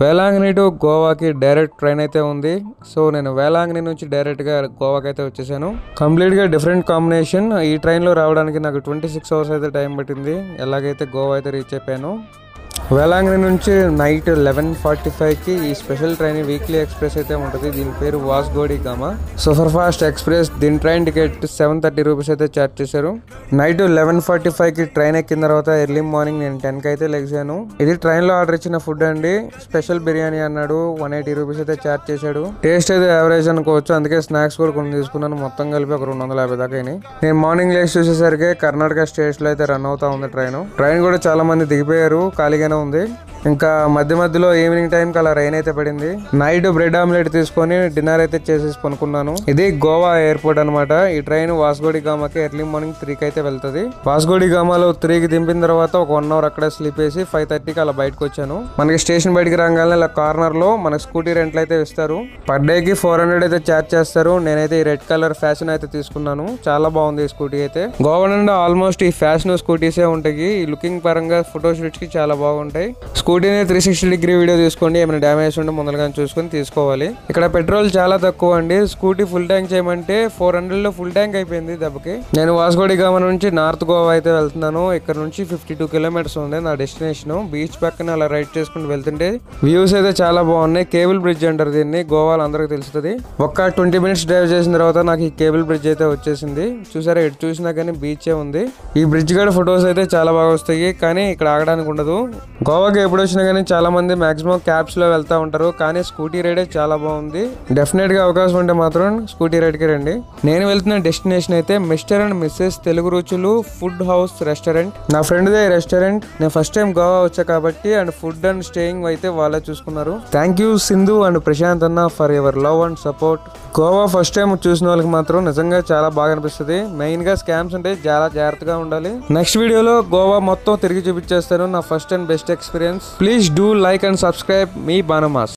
వేలాంగిని to గోవాకి direct train అయితే ఉంది. సో నేను వేలాంగిని నుంచి డైరెక్ట్గా గోవాకి అయితే వచ్చేసాను. కంప్లీట్గా డిఫరెంట్ కాంబినేషన్. ఈ ట్రైన్లో రావడానికి నాకు 26 hours అయితే టైం పట్టింది. ఎలాగైతే గోవా అయితే రీచ్ అయిపోయాను. వేలాంగిని నుంచి నైట్ 11:45కి ఈ స్పెషల్ ట్రైన్ వీక్లీ ఎక్స్ప్రెస్ అయితే ఉంటుంది. దీని పేరు Vasco da Gama super fast express. దీని ట్రైన్ టికెట్ 730 రూపీస్ అయితే ఛార్జ్ చేశారు. నైట్ 11:45కి ట్రైన్ ఎక్కిన తర్వాత ఎర్లీ మార్నింగ్ నేను 10కి అయితే లెగ్సాను. ఇది ట్రైన్ లో ఆర్డర్ ఇచ్చిన ఫుడ్ అండి. స్పెషల్ బిర్యానీ అన్నాడు. 180 రూపీస్ అయితే ఛార్జ్ చేశాడు. టేస్ట్ అయితే యావరేజ్ అనుకోవచ్చు. అందుకే స్నాక్స్ కూడా కొన్ని తీసుకున్నాను. మొత్తం కలిపి ఒక 250 దాకా అయినాయి. నేను మార్నింగ్ లేచి చూసేసరికి కర్ణాటక స్టేట్స్ లో అయితే రన్ అవుతా ఉంది ట్రైన్ కూడా చాలా మంది దిగిపోయారు. ఖాళీగానే ఉంది. ఇంకా మధ్యలో ఈవినింగ్ టైం కి అలా రైన్ అయితే పడింది. నైట్ బ్రెడ్ ఆమ్లెట్ తీసుకొని డిన్నర్ అయితే చేసేసి పనుకున్నాను. ఇది గోవా ఎయిర్పోర్ట్ అనమాట. ఈ ట్రైన్ వాస్కోడి గామాకి ఎర్లీ మార్నింగ్ 3కి అయితే వెళ్తుంది. వాస్కోడి గామాలో 3కి దింపిన తర్వాత ఒక 1 hour అక్కడే స్లీప్ వేసి 5:30కి అలా బయటకు వచ్చాను. మనకి స్టేషన్ బయటకి రాగానే ఇలా కార్నర్ లో మనకి స్కూటీ రెంట్లు అయితే ఇస్తారు. పర్ డే కి 400 అయితే ఛార్జ్ చేస్తారు. నేనైతే ఈ రెడ్ కలర్ ఫ్యాషన్ అయితే తీసుకున్నాను. చాలా బాగుంది ఈ స్కూటీ అయితే. గోవా నుండి ఆల్మోస్ట్ ఈ ఫ్యాషన్ స్కూటీసే ఉంటాయి. ఈ లుకింగ్ పరంగా ఫోటో షూట్స్ కి చాలా బాగుంటాయి. స్కూటీని 360 వీడియో తీసుకోండి. ఏమైనా డ్యామేజ్ ఉంటే ముందరగా చూసుకొని తీసుకోవాలి. ఇక్కడ పెట్రోల్ చాలా తక్కువ అండి. స్కూటీ ఫుల్ ట్యాంక్ చేయమంటే 400లో ఫుల్ ట్యాంక్ అయిపోయింది దెబ్బకి. నేను వాస్కోడి గామా నుంచి నార్త్ గోవా అయితే వెళ్తున్నాను. ఇక్కడ నుంచి 52 కిలోమీటర్స్ ఉంది నా డెస్టినేషన్. బీచ్ పక్కన అలా రైడ్ చేసుకుని వెళ్తుంటే వ్యూస్ అయితే చాలా బాగున్నాయి. కేబుల్ బ్రిడ్జ్ అంటారు దీన్ని. గోవాలో అందరికి తెలుస్తుంది. ఒక్క 20 minutes డ్రైవ్ చేసిన తర్వాత నాకు ఈ కేబుల్ బ్రిడ్జ్ అయితే వచ్చేసింది. చూసారా, ఎటు చూసినా కానీ బీచే ఉంది. ఈ బ్రిడ్జ్ గడ ఫొటోస్ అయితే చాలా బాగా వస్తాయి. కానీ ఇక్కడ ఆగడానికి ఉండదు. గోవాకి ఎప్పుడు వచ్చినా కానీ చాలా మంది మాక్సిమం క్యాబ్స్ లో వెళ్తా ఉంటారు. కానీ స్కూటీ రైడ్ చాలా బాగుంది. డెఫినెట్ గా అవకాశం ఉంటే మాత్రం స్కూటీ రైడ్ కి రండి. నేను వెళ్తున్న డెస్టినేషన్ అయితే మిస్టర్ అండ్ మిస్సెస్ తెలుగు రుచులు ఫుడ్ హౌస్ రెస్టారెంట్. నా ఫ్రెండ్ దే రెస్టారెంట్. నేను ఫస్ట్ టైం గోవా వచ్చా కాబట్టి అండ్ ఫుడ్ అండ్ స్టేయింగ్ అయితే వాళ్ళే చూసుకున్నారు. Thank you Sindhu and Prashanth అన్న for your love and support. Goa first time చూసిన వాళ్ళకి మాత్రం నిజంగా చాలా బాగా అనిపిస్తుంది. మెయిన్ గా స్కామ్స్ ఉంటే చాలా జాగ్రత్తగా ఉండాలి. నెక్స్ట్ వీడియోలో గోవా మొత్తం తిరిగి చూపించేస్తాను. నా first and best experience. Please do like and subscribe me Banamas.